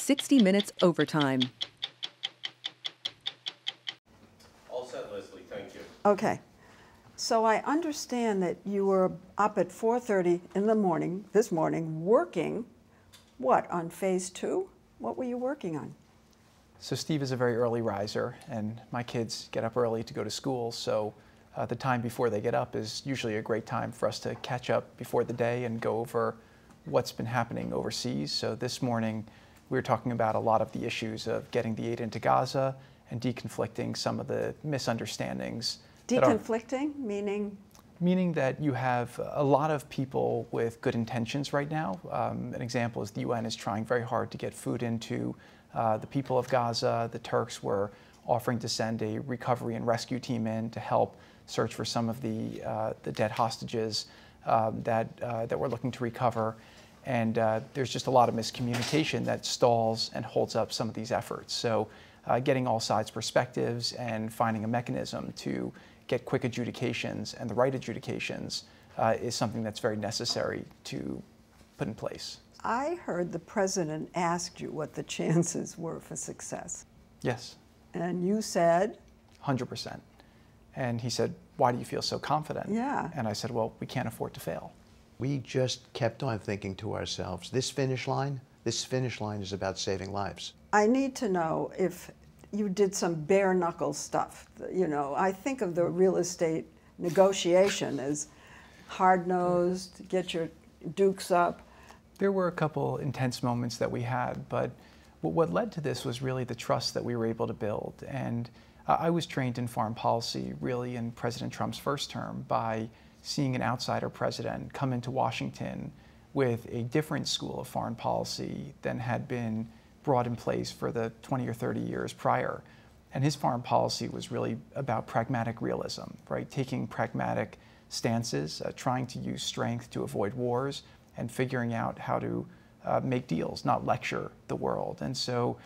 60 Minutes Overtime. All set, Lesley. Thank you. Okay. So I understand that you were up at 4:30 in the morning, this morning, working, what, on phase 2? What were you working on? So Steve is a very early riser, and my kids get up early to go to school, so the time before they get up is usually a great time for us to catch up before the day and go over what's been happening overseas. So this morning we were talking about a lot of the issues of getting the aid into Gaza and deconflicting some of the misunderstandings. Deconflicting, meaning? Meaning that you have a lot of people with good intentions right now. An example is the UN is trying very hard to get food into the people of Gaza. The Turks were offering to send a recovery and rescue team in to help search for some of the dead hostages that we're looking to recover. And there's just a lot of miscommunication that stalls and holds up some of these efforts. So getting all sides' perspectives and finding a mechanism to get quick adjudications and the right adjudications is something that's very necessary to put in place. I heard the president asked you what the chances were for success. Yes. And you said? 100%. And he said, why do you feel so confident? Yeah. And I said, well, we can't afford to fail. We just kept on thinking to ourselves, this finish line is about saving lives. I need to know if you did some bare knuckle stuff. You know, I think of the real estate negotiation as hard-nosed, get your dukes up. There were a couple intense moments that we had, but what led to this was really the trust that we were able to build. And I was trained in foreign policy really in President Trump's first term by seeing an outsider president come into Washington with a different school of foreign policy than had been brought in place for the 20 or 30 years prior. And his foreign policy was really about pragmatic realism, right? Taking pragmatic stances, trying to use strength to avoid wars, and figuring out how to make deals, not lecture the world. And so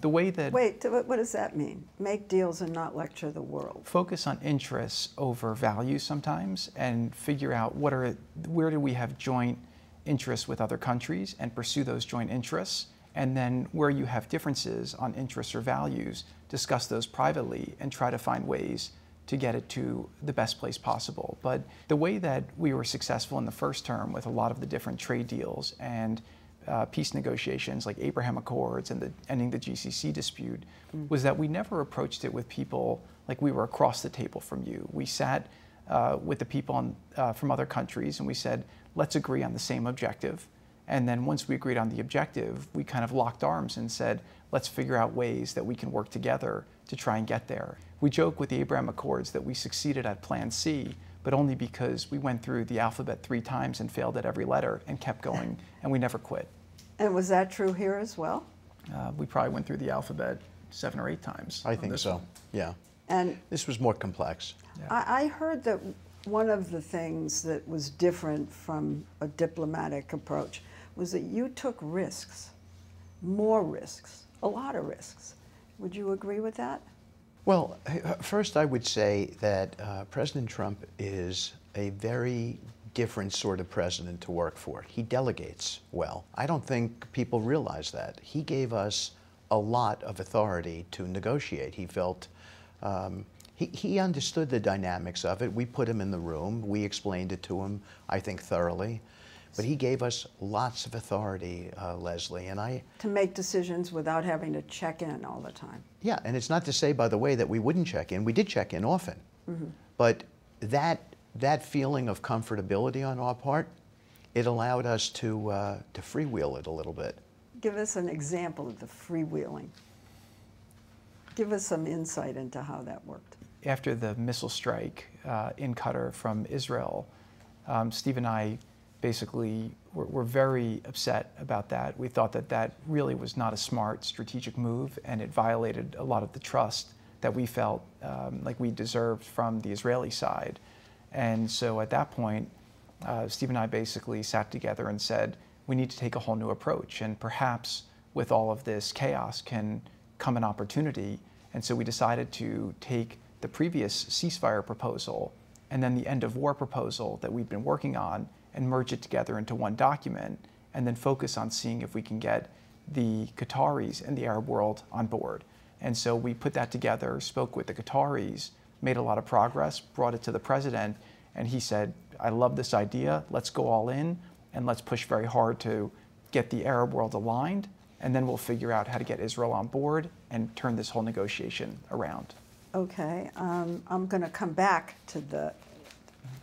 the way that... Wait, what does that mean? Make deals and not lecture the world? Focus on interests over values sometimes and figure out where do we have joint interests with other countries and pursue those joint interests. And then where you have differences on interests or values, discuss those privately and try to find ways to get it to the best place possible. But the way that we were successful in the first term with a lot of the different trade deals and peace negotiations like Abraham Accords and ending the GCC dispute was that we never approached it with people like we were across the table from you. We sat with the people from other countries and we said, let's agree on the same objective. And then once we agreed on the objective, we kind of locked arms and said, let's figure out ways that we can work together to try and get there. We joke with the Abraham Accords that we succeeded at Plan C, but only because we went through the alphabet 3 times and failed at every letter and kept going, and we never quit. And was that true here as well? We probably went through the alphabet 7 or 8 times. I think so, yeah. And this was more complex. Yeah. I heard that one of the things that was different from a diplomatic approach was that you took risks, more risks, a lot of risks. Would you agree with that? Well, first I would say that President Trump is a very different sort of president to work for. He delegates well. I don't think people realize that. He gave us a lot of authority to negotiate. He felt, he understood the dynamics of it. We put him in the room. We explained it to him, I think, thoroughly. But he gave us lots of authority, Lesley, and to make decisions without having to check in all the time. Yeah, and it's not to say, by the way, that we wouldn't check in. We did check in often. Mm-hmm. But that feeling of comfortability on our part, it allowed us to freewheel it a little bit. Give us an example of the freewheeling. Give us some insight into how that worked. After the missile strike in Qatar from Israel, Steve and I basically were very upset about that. We thought that that really was not a smart strategic move, and it violated a lot of the trust that we felt like we deserved from the Israeli side. And so at that point, Steve and I basically sat together and said, we need to take a whole new approach, and perhaps with all of this chaos can come an opportunity. And so we decided to take the previous ceasefire proposal and then the end of war proposal that we've been working on and merge it together into one document, and then focus on seeing if we can get the Qataris and the Arab world on board. And so we put that together, spoke with the Qataris, made a lot of progress, brought it to the president, and he said, I love this idea, let's go all in, and let's push very hard to get the Arab world aligned, and then we'll figure out how to get Israel on board and turn this whole negotiation around. Okay, I'm going to come back to the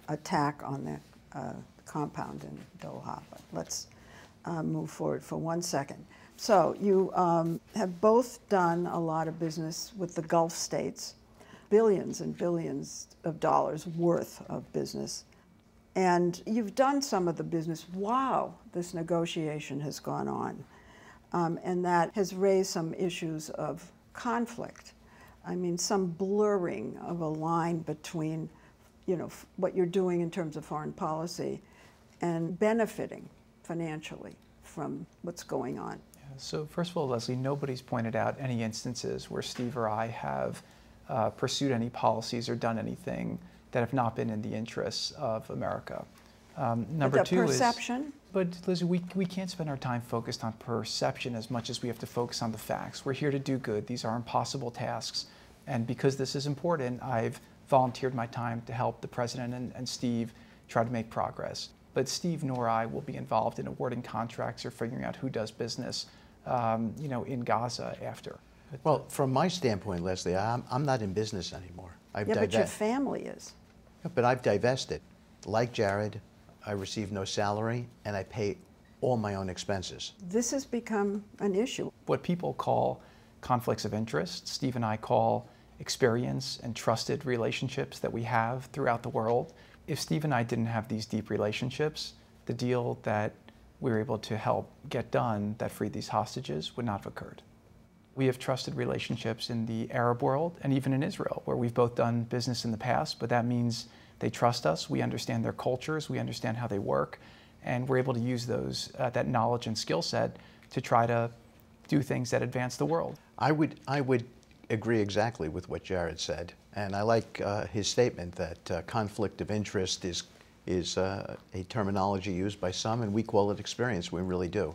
attack on the compound in Doha, but let's move forward for 1 second. So you have both done a lot of business with the Gulf states, billions and billions of dollars worth of business. And you've done some of the business while this negotiation has gone on. And that has raised some issues of conflict. I mean, some blurring of a line between, you know, what you're doing in terms of foreign policy and benefiting financially from what's going on. Yeah, so first of all, Lesley, nobody's pointed out any instances where Steve or I have pursued any policies or done anything that have not been in the interests of America. Number but the two perception? But Lesley, we can't spend our time focused on perception as much as we have to focus on the facts. We're here to do good. These are impossible tasks. And because this is important, I've volunteered my time to help the president and Steve try to make progress. But Steve nor I will be involved in awarding contracts or figuring out who does business, you know, in Gaza after. Well, from my standpoint, Lesley, I'm not in business anymore. Yeah, but your family is. But I've divested. Like Jared, I receive no salary, and I pay all my own expenses. This has become an issue. What people call conflicts of interest, Steve and I call experience and trusted relationships that we have throughout the world. If Steve and I didn't have these deep relationships, the deal that we were able to help get done that freed these hostages would not have occurred. We have trusted relationships in the Arab world and even in Israel, where we've both done business in the past, but that means they trust us, we understand their cultures, we understand how they work, and we're able to use those, that knowledge and skill set to try to do things that advance the world. I would agree exactly with what Jared said, and I like his statement that conflict of interest is a terminology used by some, and we call it experience. We really do.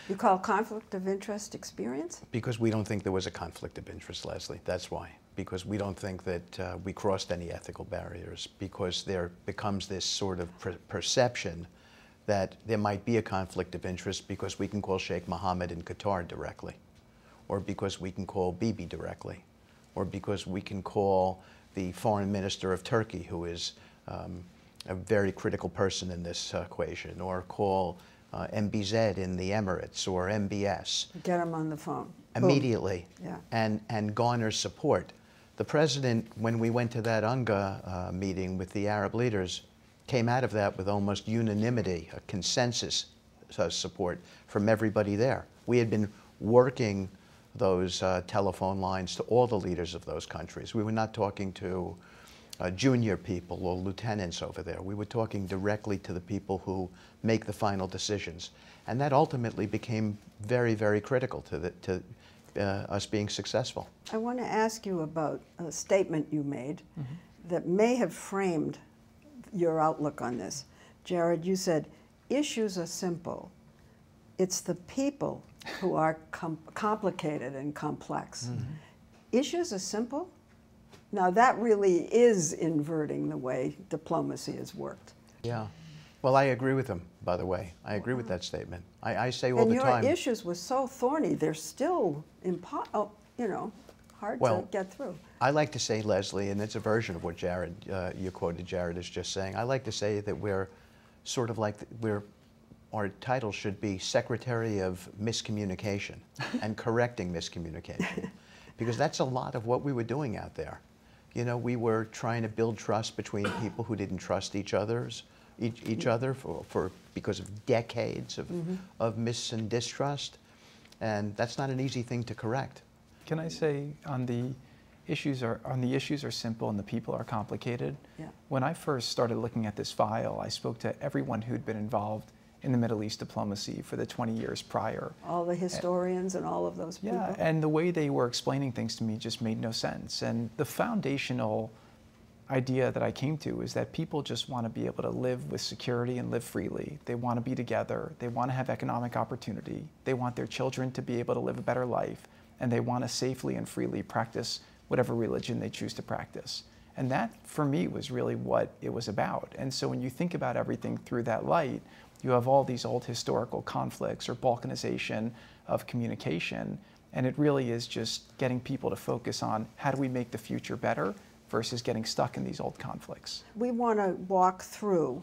You call conflict of interest experience? Because we don't think there was a conflict of interest, Lesley. That's why. Because we don't think that we crossed any ethical barriers. Because there becomes this sort of perception that there might be a conflict of interest because we can call Sheikh Mohammed in Qatar directly, or because we can call Bibi directly, or because we can call the foreign minister of Turkey, who is a very critical person in this equation, or call MBZ in the Emirates or MBS. Get them on the phone. Immediately. Yeah. And garner support. The president, when we went to that UNGA meeting with the Arab leaders, came out of that with almost unanimity, a consensus support from everybody there. We had been working those telephone lines to all the leaders of those countries. We were not talking to junior people or lieutenants over there. We were talking directly to the people who make the final decisions. And that ultimately became very, very critical to us being successful. I want to ask you about a statement you made that may have framed your outlook on this. Jared, you said, issues are simple. It's the people who are complicated and complex. Issues are simple? Now that really is inverting the way diplomacy has worked. Yeah. Well, I agree with him, by the way. I agree with that statement. I say all the time. And your issues were so thorny, they're still, hard to get through. I like to say, Lesley, and it's a version of what Jared, you quoted Jared as just saying, I like to say that we're sort of like, our title should be Secretary of Miscommunication and correcting miscommunication. Because that's a lot of what we were doing out there. You know, we were trying to build trust between people who didn't trust each other because of decades of mis and distrust, and that's not an easy thing to correct. Can I say the issues are simple and the people are complicated? Yeah. When I first started looking at this file, I spoke to everyone who'd been involved in the Middle East diplomacy for the 20 years prior. All the historians and all of those people? Yeah, and the way they were explaining things to me just made no sense. And the foundational idea that I came to is that people just want to be able to live with security and live freely. They want to be together. They want to have economic opportunity. They want their children to be able to live a better life. And they want to safely and freely practice whatever religion they choose to practice. And that, for me, was really what it was about. And so when you think about everything through that light, you have all these old historical conflicts or balkanization of communication. And it really is just getting people to focus on how do we make the future better versus getting stuck in these old conflicts. We want to walk through,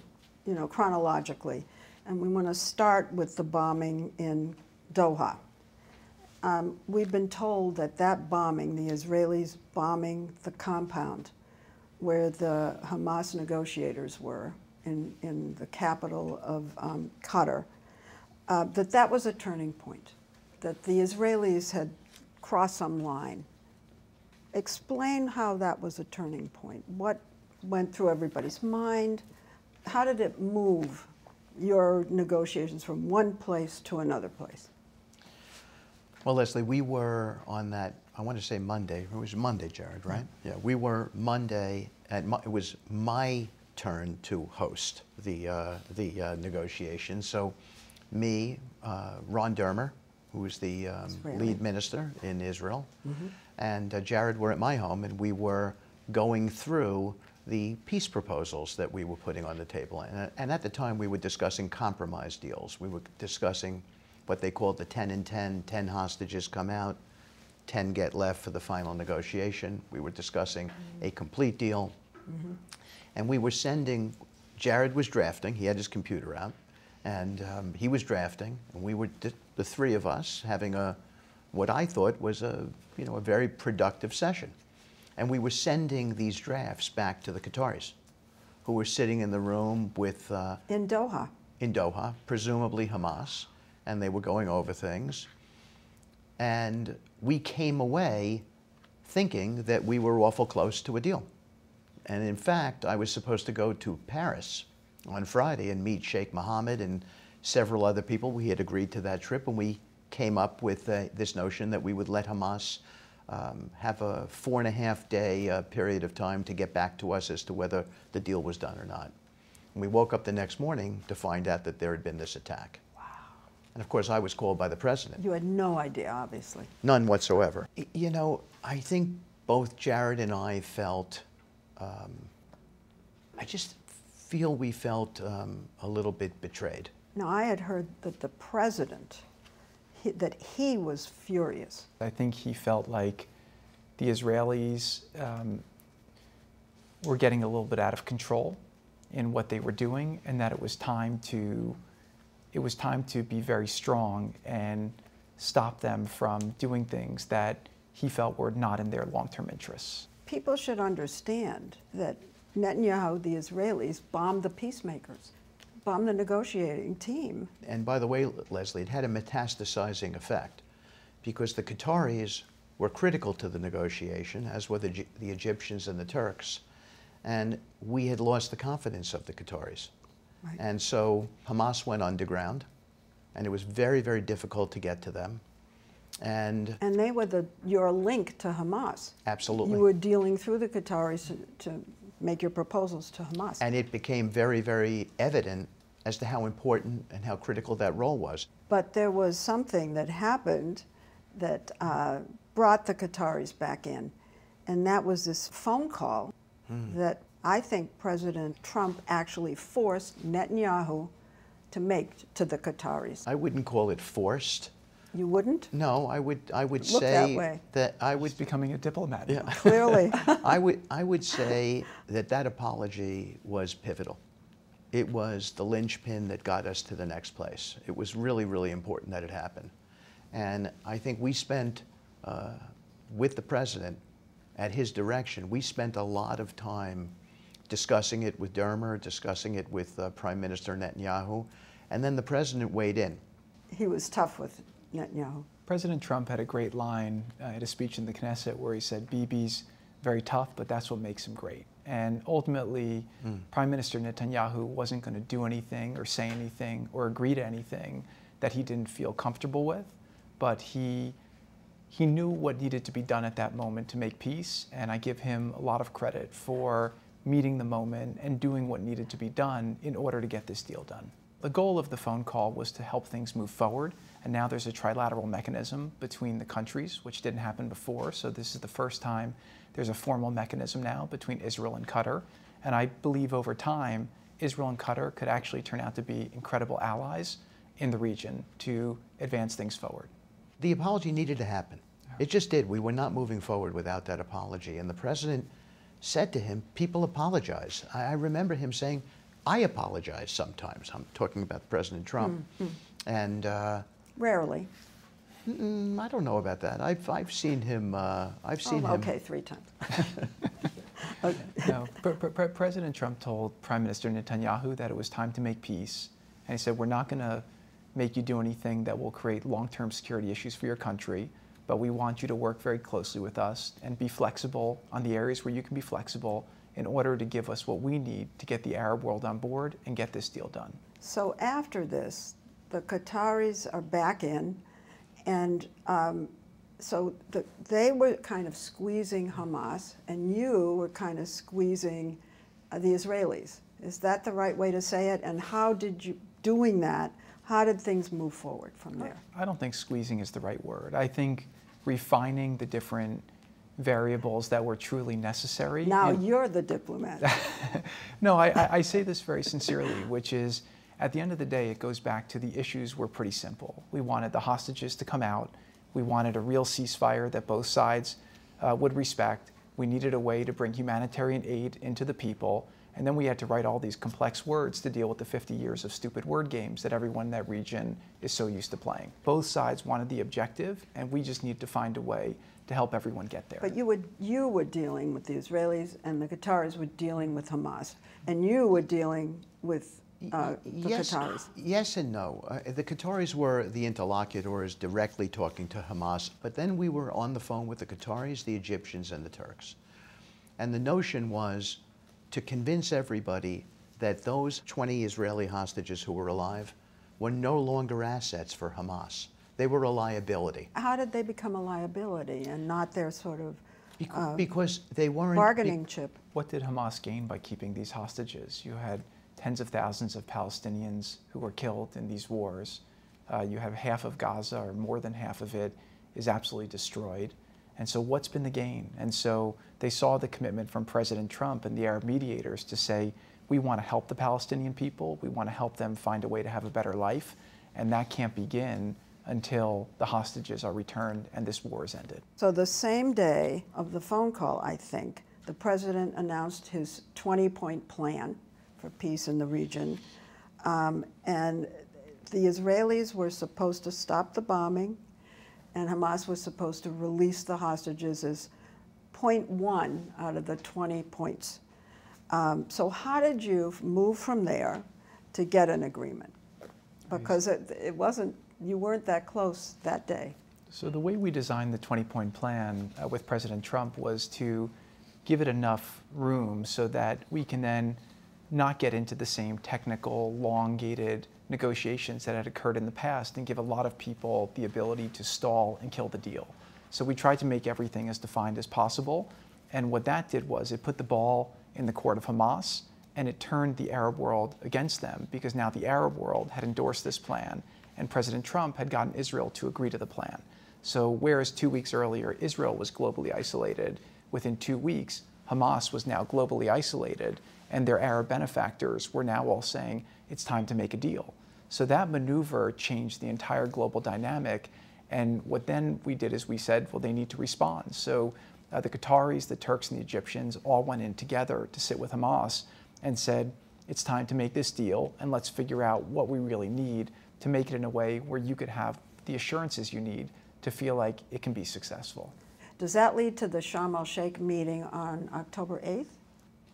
chronologically, and we want to start with the bombing in Doha. We've been told that that bombing, the Israelis bombing the compound where the Hamas negotiators were in the capital of Qatar, that was a turning point, that the Israelis had crossed some line. Explain how that was a turning point. What went through everybody's mind? How did it move your negotiations from one place to another place? Well, Lesley, we were on that, I want to say Monday. It was Monday, Jared, right? Yeah, we were Monday, it was my turn to host the negotiations. So me, Ron Dermer, who was the lead minister in Israel, and Jared were at my home, and we were going through the peace proposals that we were putting on the table. And at the time, we were discussing compromise deals. We were discussing what they called the 10 and 10, 10 hostages come out, 10 get left for the final negotiation. We were discussing a complete deal. And we were sending, Jared was drafting, he had his computer out, and he was drafting, and we were, the three of us, having what I thought was a very productive session. And we were sending these drafts back to the Qataris, who were sitting in the room with... in Doha. In Doha, presumably Hamas, and they were going over things. And we came away thinking that we were awful close to a deal. And in fact, I was supposed to go to Paris on Friday and meet Sheikh Mohammed and several other people. We had agreed to that trip, and we came up with this notion that we would let Hamas have a 4.5-day period of time to get back to us as to whether the deal was done or not. And we woke up the next morning to find out that there had been this attack. Wow. And of course, I was called by the president. You had no idea, obviously. None whatsoever. You know, I think both Jared and I felt, I just feel we felt a little bit betrayed. Now, I had heard that the president, that he was furious. I think he felt like the Israelis were getting a little bit out of control in what they were doing, and that it was time to be very strong and stop them from doing things that he felt were not in their long-term interests. People should understand that Netanyahu, the Israelis, bombed the peacemakers, bombed the negotiating team. And by the way, Lesley, it had a metastasizing effect because the Qataris were critical to the negotiation, as were the Egyptians and the Turks. And we had lost the confidence of the Qataris. Right. And so Hamas went underground, and it was very, very difficult to get to them. And they were your link to Hamas. Absolutely. You were dealing through the Qataris to make your proposals to Hamas. And it became very, very evident as to how important and how critical that role was. But there was something that happened that brought the Qataris back in, and that was this phone call that I think President Trump actually forced Netanyahu to make to the Qataris. I wouldn't call it forced. You wouldn't? No, I would Look say that way. that I would... He's becoming a diplomat. Yeah. Clearly. I would say that apology was pivotal. It was the linchpin that got us to the next place. It was really, really important that it happened. And I think we spent, with the president, at his direction, we spent a lot of time discussing it with Dermer, discussing it with Prime Minister Netanyahu, and then the president weighed in. He was tough with Netanyahu. President Trump had a great line at a speech in the Knesset where he said, Bibi's very tough, but that's what makes him great. And ultimately, Prime Minister Netanyahu wasn't going to do anything or say anything or agree to anything that he didn't feel comfortable with, but he knew what needed to be done at that moment to make peace, and I give him a lot of credit for meeting the moment and doing what needed to be done in order to get this deal done. The goal of the phone call was to help things move forward, and now there's a trilateral mechanism between the countries, which didn't happen before, so this is the first time there's a formal mechanism now between Israel and Qatar, and I believe over time, Israel and Qatar could actually turn out to be incredible allies in the region to advance things forward. The apology needed to happen. It just did. We were not moving forward without that apology, and the president said to him, people apologize. I remember him saying, I apologize sometimes. I'm talking about President Trump. And Rarely. I don't know about that. I've seen him. Okay, 3 times. Okay. No, President Trump told Prime Minister Netanyahu that it was time to make peace, and he said, we're not going to make you do anything that will create long-term security issues for your country, but we want you to work very closely with us and be flexible on the areas where you can be flexible in order to give us what we need to get the Arab world on board and get this deal done. So after this, the Qataris are back in, and they were kind of squeezing Hamas, and you were kind of squeezing the Israelis. Is that the right way to say it? And how did you, doing that, how did things move forward from there? I don't think squeezing is the right word. I think refining the different variables that were truly necessary. Now you're the diplomat. No, I say this very sincerely, which is, at the end of the day, it goes back to the issues were pretty simple. We wanted the hostages to come out. We wanted a real ceasefire that both sides would respect. We needed a way to bring humanitarian aid into the people. And then we had to write all these complex words to deal with the 50 years of stupid word games that everyone in that region is so used to playing. Both sides wanted the objective, and we just needed to find a way to help everyone get there. But you were dealing with the Israelis, and the Qataris were dealing with Hamas, and you were dealing with the Qataris. Yes and no. The Qataris were the interlocutors directly talking to Hamas, but then we were on the phone with the Qataris, the Egyptians, and the Turks. And the notion was to convince everybody that those 20 Israeli hostages who were alive were no longer assets for Hamas. They were a liability. How did they become a liability and not their sort of because they weren't bargaining chip? What did Hamas gain by keeping these hostages? You had tens of thousands of Palestinians who were killed in these wars. You have half of Gaza, or more than half of it, is absolutely destroyed. And so what's been the gain? And so they saw the commitment from President Trump and the Arab mediators to say, we want to help the Palestinian people, we want to help them find a way to have a better life, and that can't begin until the hostages are returned and this war is ended. So the same day of the phone call, I think, the president announced his 20-point plan for peace in the region, and the Israelis were supposed to stop the bombing, and Hamas was supposed to release the hostages as point 1 out of the 20 points. So how did you move from there to get an agreement? Because it wasn't, you weren't that close that day. So the way we designed the 20-point plan with President Trump was to give it enough room so that we can then not get into the same technical, elongated negotiations that had occurred in the past and give a lot of people the ability to stall and kill the deal. So we tried to make everything as defined as possible, and what that did was it put the ball in the court of Hamas, and it turned the Arab world against them, because now the Arab world had endorsed this plan, and President Trump had gotten Israel to agree to the plan. So whereas 2 weeks earlier Israel was globally isolated, within 2 weeks Hamas was now globally isolated, and their Arab benefactors were now all saying, it's time to make a deal. So that maneuver changed the entire global dynamic, and what then we did is we said, well, they need to respond. So the Qataris, the Turks, and the Egyptians all went in together to sit with Hamas and said, it's time to make this deal, and let's figure out what we really need to make it in a way where you could have the assurances you need to feel like it can be successful. Does that lead to the Sharm el-Sheikh meeting on October 8th?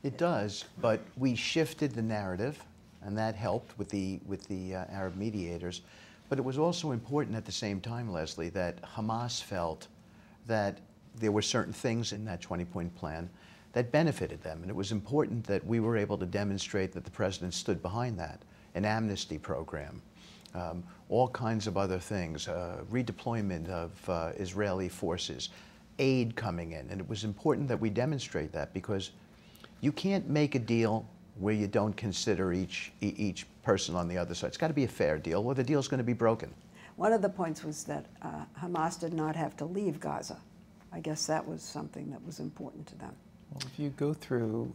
It does, but we shifted the narrative, and that helped with the Arab mediators. But it was also important at the same time, Lesley, that Hamas felt that there were certain things in that 20-point plan that benefited them, and it was important that we were able to demonstrate that the president stood behind that. An amnesty program, all kinds of other things, redeployment of Israeli forces, aid coming in, and it was important that we demonstrate that, because You can't make a deal where you don't consider each person on the other side. It's got to be a fair deal, or the deal's going to be broken. One of the points was that Hamas did not have to leave Gaza. I guess that was something that was important to them. Well, if you go through,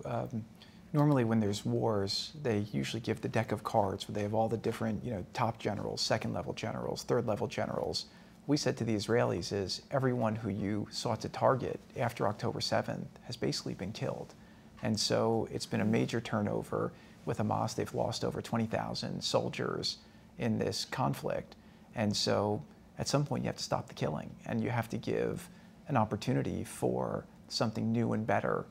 normally when there's wars, they usually give the deck of cards where they have all the different, top generals, second-level generals, third-level generals. What we said to the Israelis is everyone who you sought to target after October 7th has basically been killed. And so it's been a major turnover with Hamas. They've lost over 20,000 soldiers in this conflict. And so at some point you have to stop the killing, and you have to give an opportunity for something new and better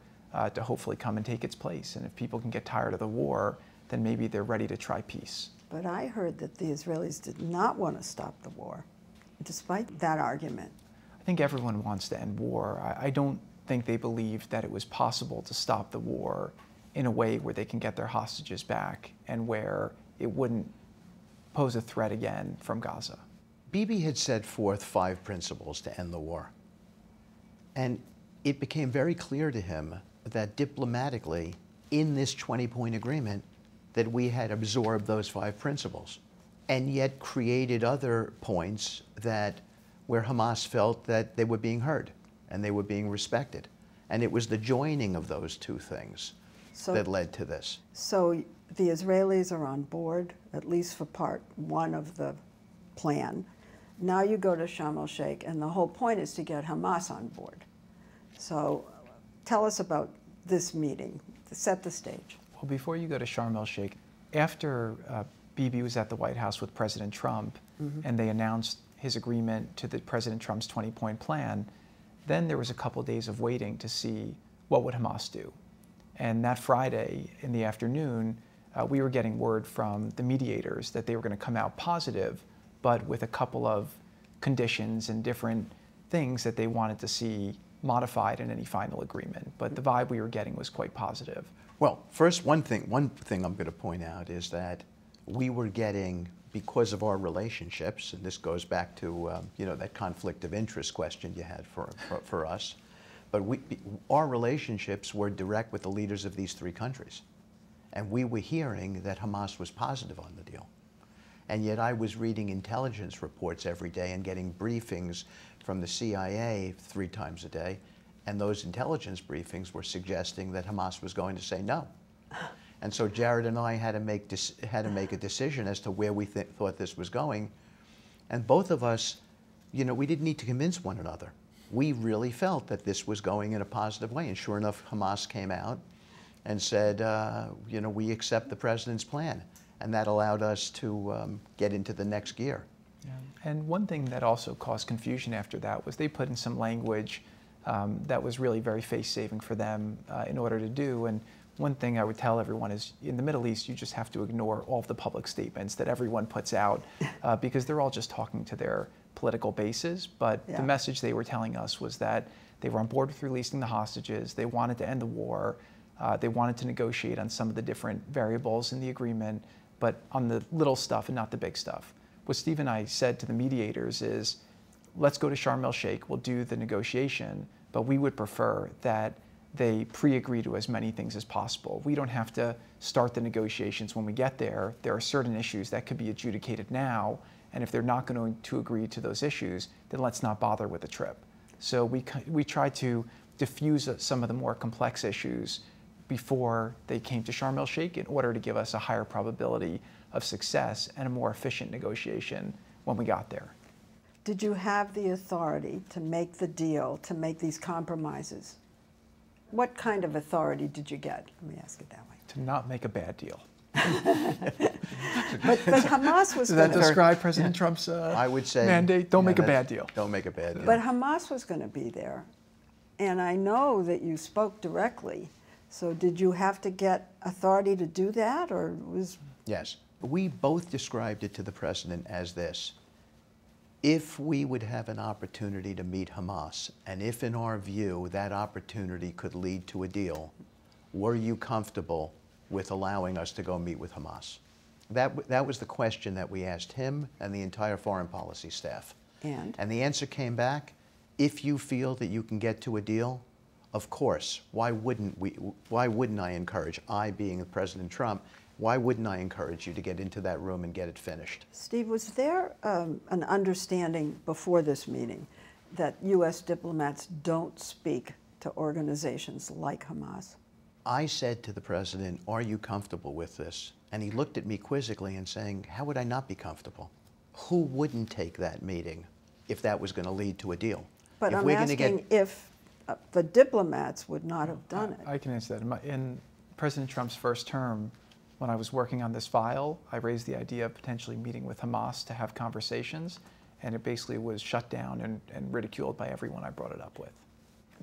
to hopefully come and take its place. And if people can get tired of the war, then maybe they're ready to try peace. But I heard that the Israelis did not want to stop the war, despite that argument. I think everyone wants to end war. I don't think they believed that it was possible to stop the war in a way where they can get their hostages back and where it wouldn't pose a threat again from Gaza. Bibi had set forth 5 principles to end the war. And it became very clear to him that diplomatically, in this 20-point agreement, that we had absorbed those 5 principles, and yet created other points where Hamas felt that they were being heard and they were being respected. And it was the joining of those 2 things that led to this. So the Israelis are on board, at least for part 1 of the plan. Now you go to Sharm el-Sheikh, and the whole point is to get Hamas on board. So tell us about this meeting, to set the stage. Well, before you go to Sharm el-Sheikh, after Bibi was at the White House with President Trump, and they announced his agreement to President Trump's 20-point plan, then there was a couple of days of waiting to see what would Hamas do. And that Friday in the afternoon, we were getting word from the mediators that they were going to come out positive, but with a couple of conditions and different things that they wanted to see modified in any final agreement. But the vibe we were getting was quite positive. Well, first, one thing I'm going to point out is that we were getting, because of our relationships, and this goes back to that conflict of interest question you had for us, but our relationships were direct with the leaders of these 3 countries. And we were hearing that Hamas was positive on the deal. And yet I was reading intelligence reports every day and getting briefings from the CIA 3 times a day, and those intelligence briefings were suggesting that Hamas was going to say no. And so Jared and I had to make a decision as to where we thought this was going. And both of us, we didn't need to convince one another. We really felt that this was going in a positive way. And sure enough, Hamas came out and said, we accept the president's plan. And that allowed us to get into the next gear. Yeah. And one thing that also caused confusion after that was they put in some language that was really very face-saving for them in order to do. And one thing I would tell everyone is, in the Middle East, you just have to ignore all of the public statements that everyone puts out because they're all just talking to their political bases. But the message they were telling us was that they were on board with releasing the hostages, they wanted to end the war, they wanted to negotiate on some of the different variables in the agreement, but on the little stuff and not the big stuff. What Steve and I said to the mediators is, let's go to Sharm el-Sheikh, we'll do the negotiation, but we would prefer that they pre-agree to as many things as possible. We don't have to start the negotiations when we get there. There are certain issues that could be adjudicated now, and if they're not going to agree to those issues, then let's not bother with the trip. So we tried to diffuse some of the more complex issues before they came to Sharm el-Sheikh in order to give us a higher probability of success and a more efficient negotiation when we got there. Did you have the authority to make the deal, to make these compromises? What kind of authority did you get? Let me ask it that way. To not make a bad deal. But Hamas was Does that describe President Trump's I would say, mandate? Don't make a bad deal. Don't make a bad deal. But Hamas was going to be there. And I know that you spoke directly. So did you have to get authority to do that, or was... Yes. We both described it to the president as this. If we would have an opportunity to meet Hamas, and if in our view that opportunity could lead to a deal, were you comfortable with allowing us to go meet with Hamas? That was the question that we asked him and the entire foreign policy staff. And the answer came back, if you feel that you can get to a deal, Of course, why wouldn't I encourage, I being President Trump, why wouldn't I encourage you to get into that room and get it finished? Steve, was there an understanding before this meeting that U.S. diplomats don't speak to organizations like Hamas? I said to the President, are you comfortable with this? And he looked at me quizzically and saying, how would I not be comfortable? Who wouldn't take that meeting if that was going to lead to a deal? But I'm asking if the diplomats would not have done it. I can answer that. In President Trump's first term, when I was working on this file, I raised the idea of potentially meeting with Hamas to have conversations, and it basically was shut down and ridiculed by everyone I brought it up with.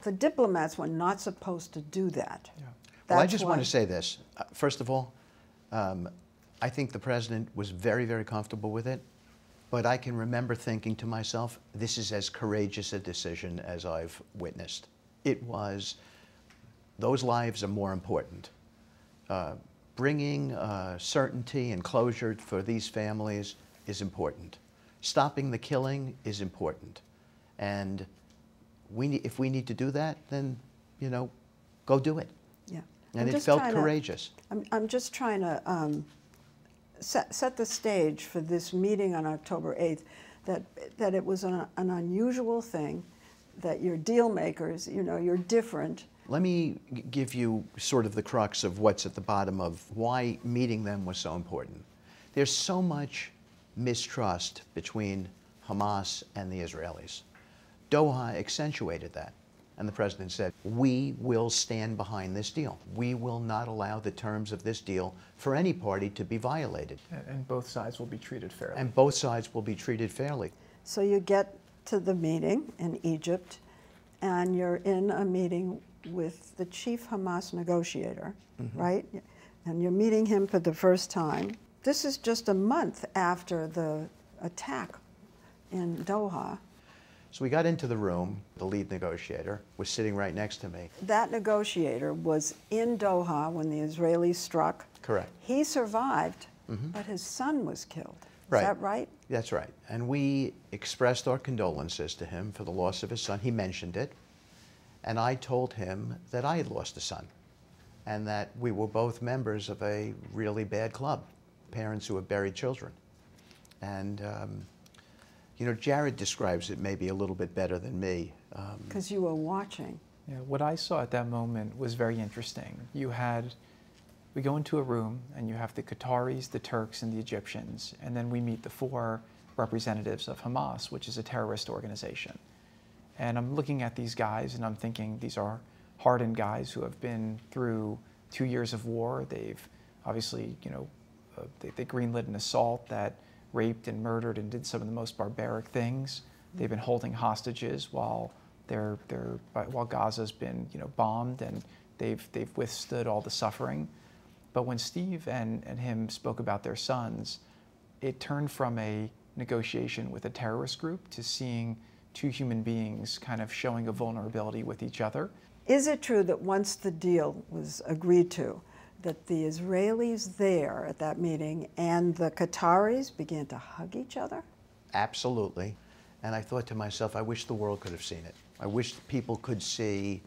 The diplomats were not supposed to do that. Yeah. Well, I just want to say this. First of all, I think the President was very, very comfortable with it, but I can remember thinking to myself, this is as courageous a decision as I've witnessed. It was, those lives are more important. Bringing certainty and closure for these families is important. Stopping the killing is important. And if we need to do that, then, you know, go do it. Yeah. And it felt courageous. I'm just trying to set the stage for this meeting on October 8th, that it was an unusual thing, that you're deal makers, you know, you're different. Let me give you sort of the crux of what's at the bottom of why meeting them was so important. There's so much mistrust between Hamas and the Israelis. Doha accentuated that. And the President said, we will stand behind this deal. We will not allow the terms of this deal for any party to be violated. And both sides will be treated fairly. And both sides will be treated fairly. So you get to the meeting in Egypt, and you're in a meeting with the chief Hamas negotiator, right? And you're meeting him for the first time. This is just a month after the attack in Doha. So we got into the room. The lead negotiator was sitting right next to me. That negotiator was in Doha when the Israelis struck. Correct. He survived, but his son was killed. Is Right. that right? That's right. And we expressed our condolences to him for the loss of his son. He mentioned it. And I told him that I had lost a son and that we were both members of a really bad club, parents who have buried children. And, you know, Jared describes it maybe a little bit better than me. Because you were watching. Yeah, what I saw at that moment was very interesting. We go into a room and you have the Qataris, the Turks, and the Egyptians, and then we meet the 4 representatives of Hamas, which is a terrorist organization. And I'm looking at these guys and I'm thinking these are hardened guys who have been through 2 years of war. They've obviously, you know, they greenlit an assault that raped and murdered and did some of the most barbaric things. They've been holding hostages while Gaza's been, you know, bombed, and they've withstood all the suffering. But when Steve and him spoke about their sons, it turned from a negotiation with a terrorist group to seeing 2 human beings kind of showing a vulnerability with each other. Is it true that once the deal was agreed to, that the Israelis there at that meeting and the Qataris began to hug each other? Absolutely. And I thought to myself, I wish the world could have seen it. I wish people could see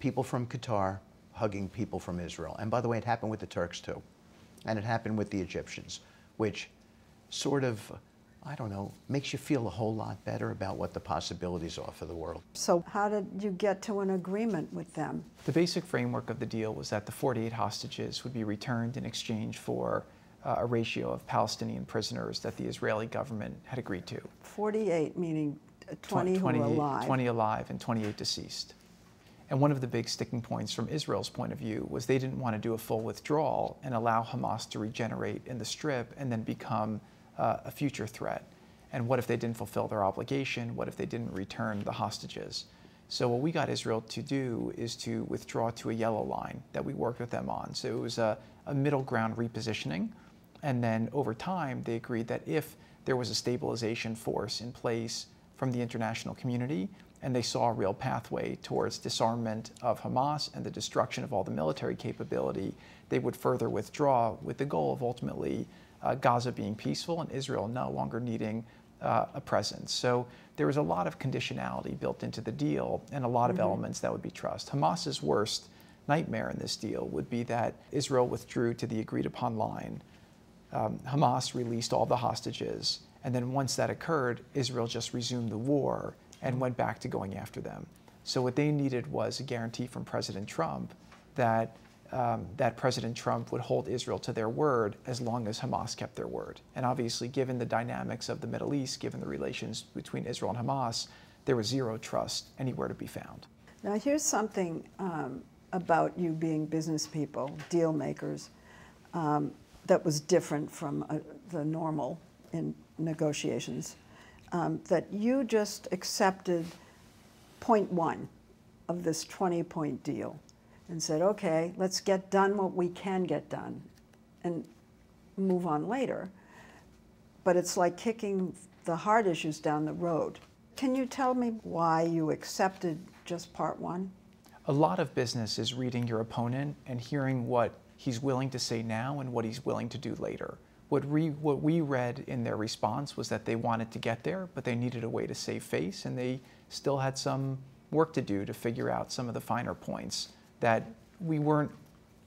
people from Qatar hugging people from Israel. And by the way, it happened with the Turks too. And it happened with the Egyptians, which sort of, I don't know, makes you feel a whole lot better about what the possibilities are for the world. So how did you get to an agreement with them? The basic framework of the deal was that the 48 hostages would be returned in exchange for a ratio of Palestinian prisoners that the Israeli government had agreed to. 48, meaning 20 who were alive. 20 alive and 28 deceased. And one of the big sticking points from Israel's point of view was they didn't want to do a full withdrawal and allow Hamas to regenerate in the Strip and then become a future threat. And what if they didn't fulfill their obligation? What if they didn't return the hostages? So what we got Israel to do is to withdraw to a yellow line that we worked with them on. So it was a middle ground repositioning. And then over time, they agreed that if there was a stabilization force in place from the international community, and they saw a real pathway towards disarmament of Hamas and the destruction of all the military capability, they would further withdraw with the goal of ultimately Gaza being peaceful and Israel no longer needing a presence. So there was a lot of conditionality built into the deal and a lot of elements that would be trust. Hamas's worst nightmare in this deal would be that Israel withdrew to the agreed upon line. Hamas released all the hostages, and then once that occurred, Israel just resumed the war and went back to going after them. So what they needed was a guarantee from President Trump that that President Trump would hold Israel to their word as long as Hamas kept their word. And obviously, given the dynamics of the Middle East, given the relations between Israel and Hamas, there was zero trust anywhere to be found. Now here's something about you being business people, deal makers, that was different from the normal in negotiations, that you just accepted point one of this 20-point deal and said, okay, let's get done what we can get done and move on later. But it's like kicking the hard issues down the road. Can you tell me why you accepted just part one? A lot of business is reading your opponent and hearing what he's willing to say now and what he's willing to do later. What we read in their response was that they wanted to get there, but they needed a way to save face, and they still had some work to do to figure out some of the finer points that we weren't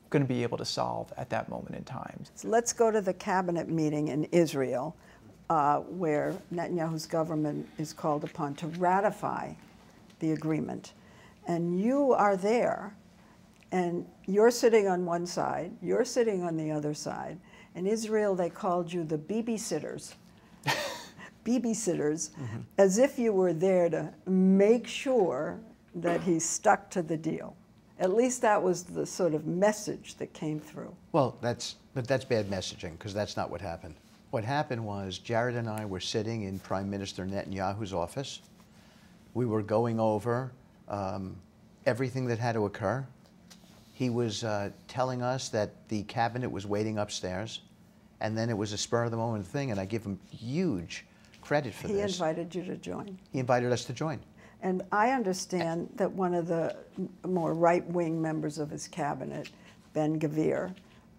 going to be able to solve at that moment in time. So let's go to the cabinet meeting in Israel, where Netanyahu's government is called upon to ratify the agreement. And you are there, and you're sitting on one side, you're sitting on the other side. In Israel, they called you the babysitters. Babysitters, as if you were there to make sure that he stuck to the deal. At least that was the sort of message that came through. Well, that's bad messaging, because that's not what happened. What happened was Jared and I were sitting in Prime Minister Netanyahu's office. We were going over everything that had to occur. He was telling us that the cabinet was waiting upstairs, and then it was a spur-of-the-moment thing, and I give him huge credit for this. He invited you to join. He invited us to join. And I understand that one of the more right-wing members of his cabinet, Ben-Gvir,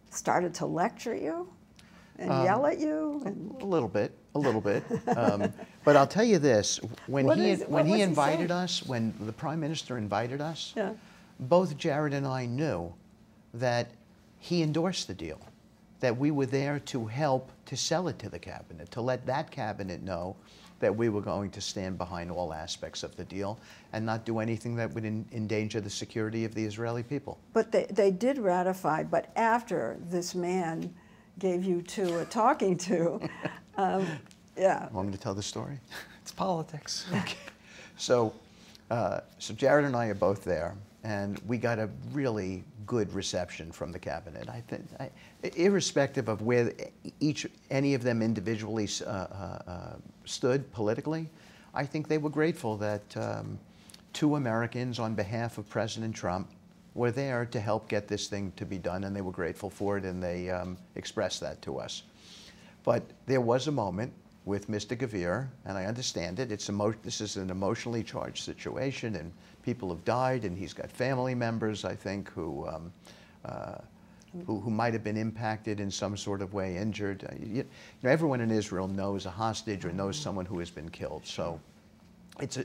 started to lecture you and yell at you? And A little bit. But I'll tell you this, when he invited us, when the Prime Minister invited us, yeah. both Jared and I knew that he endorsed the deal, that we were there to help to sell it to the cabinet, to let that cabinet know that we were going to stand behind all aspects of the deal and not do anything that would endanger the security of the Israeli people. But they did ratify, but after this man gave you two a talking to, yeah. Want me to tell the story? It's politics. Okay. So Jared and I are both there, and we got a really good reception from the cabinet. I think, irrespective of where any of them individually stood politically, I think they were grateful that two Americans, on behalf of President Trump, were there to help get this thing to be done, and they were grateful for it, and they expressed that to us. But there was a moment with Mr. Gvir, and I understand it. This is an emotionally charged situation, and people have died, and he's got family members, I think, who might have been impacted in some sort of way, injured. You know, everyone in Israel knows a hostage or knows someone who has been killed. So it's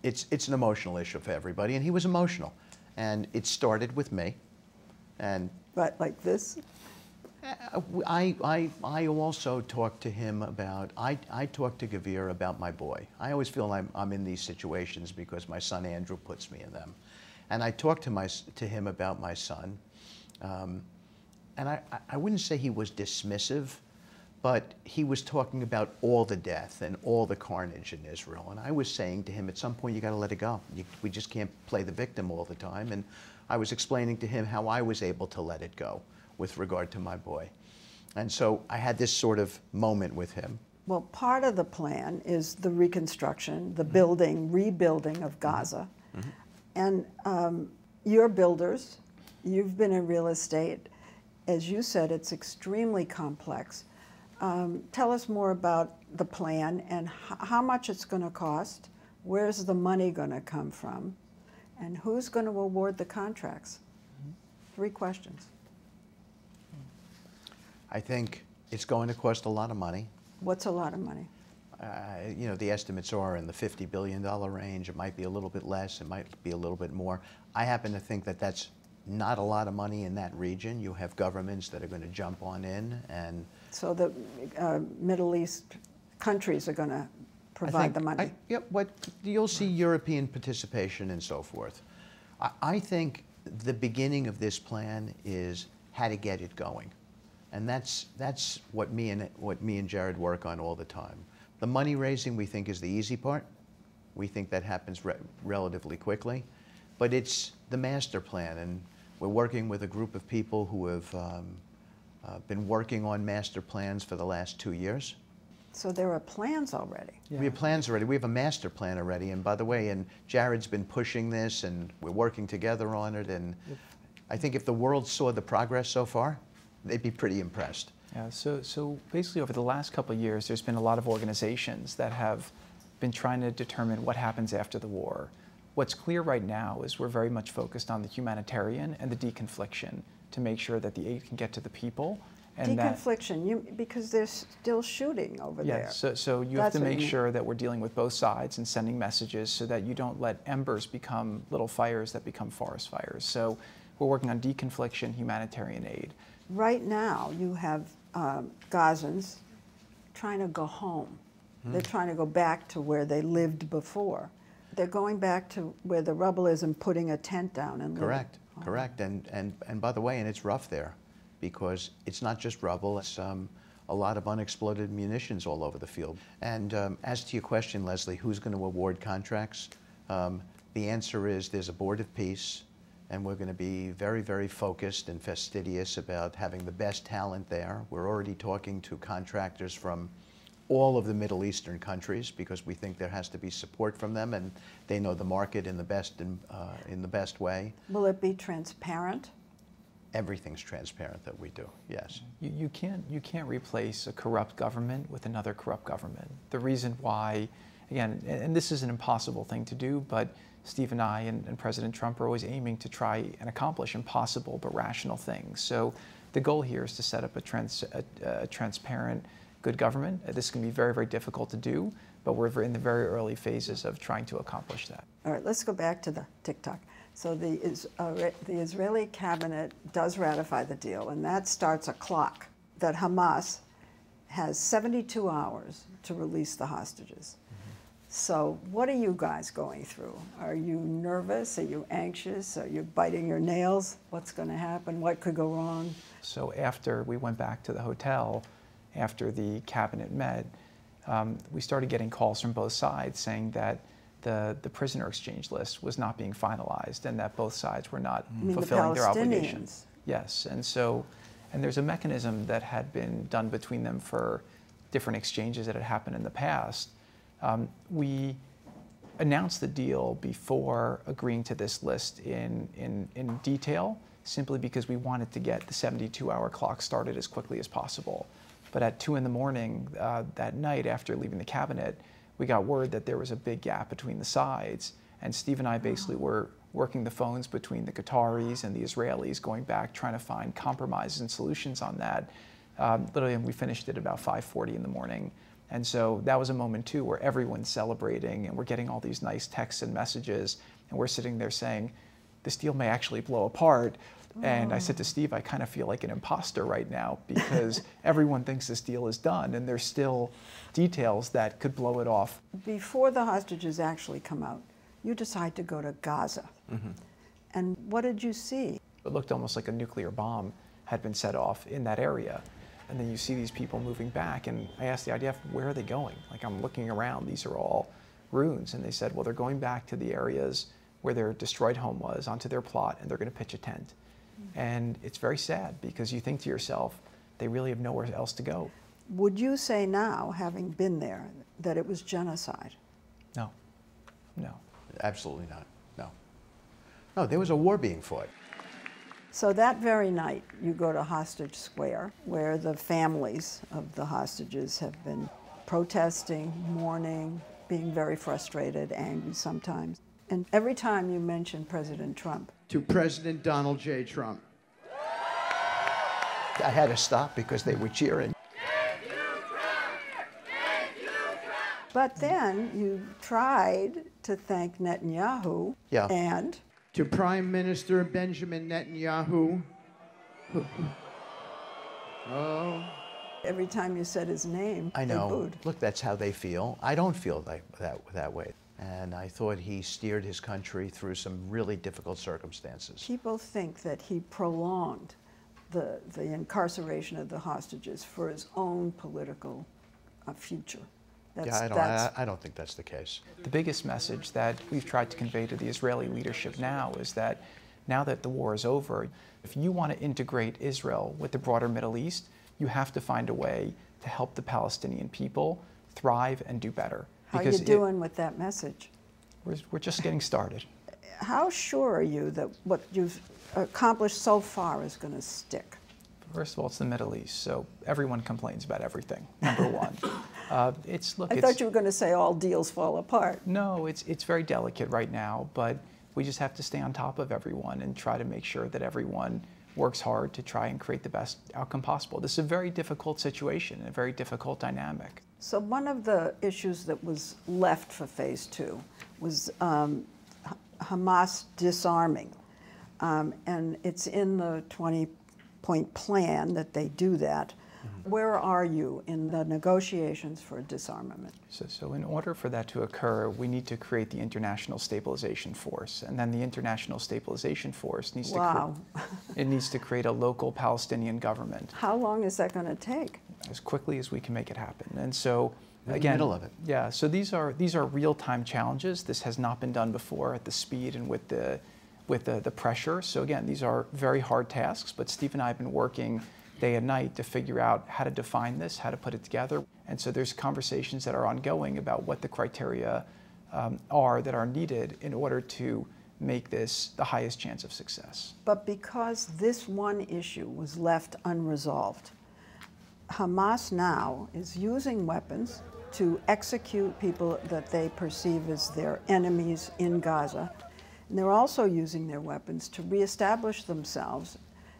an emotional issue for everybody, and he was emotional. And it started with me. And But like this? I also talked to him about, I talked to Gvir about my boy. I always feel I'm in these situations because my son Andrew puts me in them. And I talked to him about my son. And I wouldn't say he was dismissive, but he was talking about all the death and all the carnage in Israel. And I was saying to him, at some point you got to let it go. We just can't play the victim all the time. And I was explaining to him how I was able to let it go with regard to my boy. And so I had this sort of moment with him. Well, part of the plan is the reconstruction, the building, rebuilding of Gaza. And you're builders. You've been in real estate. As you said, it's extremely complex. Tell us more about the plan and how much it's going to cost, where's the money going to come from, and who's going to award the contracts? 3 questions. I think it's going to cost a lot of money. What's a lot of money? You know, the estimates are in the $50 billion range. It might be a little bit less. It might be a little bit more. I happen to think that that's not a lot of money in that region. You have governments that are going to jump on in, and so the Middle East countries are going to provide the money. Yeah, what you'll see European participation and so forth. I think the beginning of this plan is how to get it going, and that's what me and Jared work on all the time. The money raising we think is the easy part. We think that happens relatively quickly, but it's the master plan, and we're working with a group of people who have been working on master plans for the last 2 years. So there are plans already. Yeah. We have plans already. We have a master plan already. And by the way, and Jared's been pushing this, and we're working together on it. And I think if the world saw the progress so far, they'd be pretty impressed. Yeah. So basically, over the last couple of years, there's been a lot of organizations that have been trying to determine what happens after the war. What's clear right now is we're very much focused on the humanitarian and the deconfliction to make sure that the aid can get to the people. And deconfliction, because they're still shooting over there. Yes, so you have to make sure that we're dealing with both sides and sending messages so that you don't let embers become little fires that become forest fires. So we're working on deconfliction, humanitarian aid. Right now, you have Gazans trying to go home. They're trying to go back to where they lived before. They're going back to where the rubble is and putting a tent down and correct, correct. And by the way, and it's rough there, because it's not just rubble, it's a lot of unexploded munitions all over the field. And as to your question, Lesley, who's going to award contracts? The answer is there's a board of peace, and we're going to be very, very focused and fastidious about having the best talent there. We're already talking to contractors from all of the Middle Eastern countries because we think there has to be support from them, and they know the market in the best way. Will it be transparent? Everything's transparent that we do, yes. You can't replace a corrupt government with another corrupt government. The reason why, again, and this is an impossible thing to do, but Steve and I and President Trump are always aiming to try and accomplish impossible but rational things. So the goal here is to set up a transparent, good government. This can be very, very difficult to do, but we're in the very early phases of trying to accomplish that. All right, let's go back to the TikTok. So the Israeli cabinet does ratify the deal, and that starts a clock that Hamas has 72 hours to release the hostages. So what are you guys going through? Are you nervous? Are you anxious? Are you biting your nails? What's going to happen? What could go wrong? So after we went back to the hotel, after the cabinet met, we started getting calls from both sides saying that the prisoner exchange list was not being finalized and that both sides were not fulfilling their obligations. Yes, and there's a mechanism that had been done between them for different exchanges that had happened in the past. We announced the deal before agreeing to this list in detail, simply because we wanted to get the 72-hour clock started as quickly as possible. But at 2 in the morning that night after leaving the cabinet, we got word that there was a big gap between the sides, and Steve and I basically were working the phones between the Qataris and the Israelis, going back, trying to find compromises and solutions on that. Literally, and we finished it about 5:40 in the morning. And so that was a moment too where everyone's celebrating and we're getting all these nice texts and messages, and we're sitting there saying, this deal may actually blow apart. And I said to Steve, I kind of feel like an imposter right now because everyone thinks this deal is done and there's still details that could blow it off. Before the hostages actually come out, you decide to go to Gaza. And what did you see? It looked almost like a nuclear bomb had been set off in that area. And then you see these people moving back, and I asked the IDF, where are they going? Like, I'm looking around, these are all ruins. And they said, well, they're going back to the areas where their destroyed home was, onto their plot, and they're going to pitch a tent. And it's very sad because you think to yourself, they really have nowhere else to go. Would you say now, having been there, that it was genocide? No, no. Absolutely not, no. No, there was a war being fought. So that very night, you go to Hostage Square, where the families of the hostages have been protesting, mourning, being very frustrated, angry sometimes. And every time you mention President Trump. To President Donald J. Trump. I had to stop because they were cheering. Thank you, Trump! Thank you, Trump! But then you tried to thank Netanyahu, Yeah. and To Prime Minister Benjamin Netanyahu. Oh. every time you said his name, I they know. booed. Look, that's how they feel. I don't feel that way. And I thought he steered his country through some really difficult circumstances. People think that he prolonged the incarceration of the hostages for his own political future. I don't think that's the case. The biggest message that we've tried to convey to the Israeli leadership now is that now that the war is over, if you want to integrate Israel with the broader Middle East, you have to find a way to help the Palestinian people thrive and do better. How are you doing with that message? We're just getting started. How sure are you that what you've accomplished so far is going to stick? First of all, it's the Middle East, so everyone complains about everything, number one. I thought you were going to say all deals fall apart. No, it's very delicate right now, but we just have to stay on top of everyone and try to make sure that everyone works hard to try and create the best outcome possible. This is a very difficult situation, a very difficult dynamic. So one of the issues that was left for phase two was Hamas disarming. And it's in the 20-point plan that they do that. Mm-hmm. Where are you in the negotiations for disarmament? So in order for that to occur, we need to create the International Stabilization Force. And then the International Stabilization Force needs to create a local Palestinian government. How long is that going to take? As quickly as we can make it happen. And so, in again, the middle of it. Yeah, so these are real-time challenges. This has not been done before at the speed and with the pressure. So again, these are very hard tasks, but Steve and I have been working day and night to figure out how to define this, how to put it together. And so there's conversations that are ongoing about what the criteria are that are needed in order to make this the highest chance of success. But because this one issue was left unresolved, Hamas now is using weapons to execute people that they perceive as their enemies in Gaza. And they're also using their weapons to reestablish themselves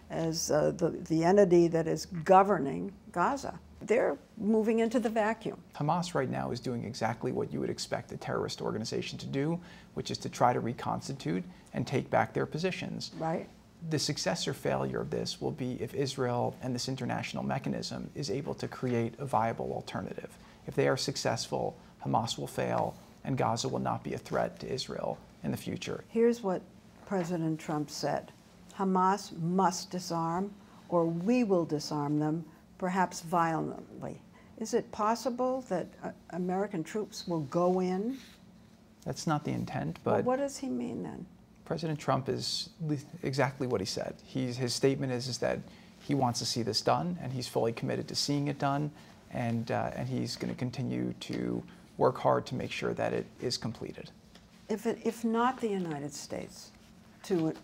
as the entity that is governing Gaza. They're moving into the vacuum. Hamas right now is doing exactly what you would expect a terrorist organization to do, which is to try to reconstitute and take back their positions. Right. The success or failure of this will be if Israel and this international mechanism is able to create a viable alternative. If they are successful, Hamas will fail, and Gaza will not be a threat to Israel in the future. Here's what President Trump said. Hamas must disarm, or we will disarm them, perhaps violently. Is it possible that American troops will go in? That's not the intent, but... Well, what does he mean then? President Trump is exactly what he said. His statement is that he wants to see this done, and he's fully committed to seeing it done, and he's going to continue to work hard to make sure that it is completed. If not the United States to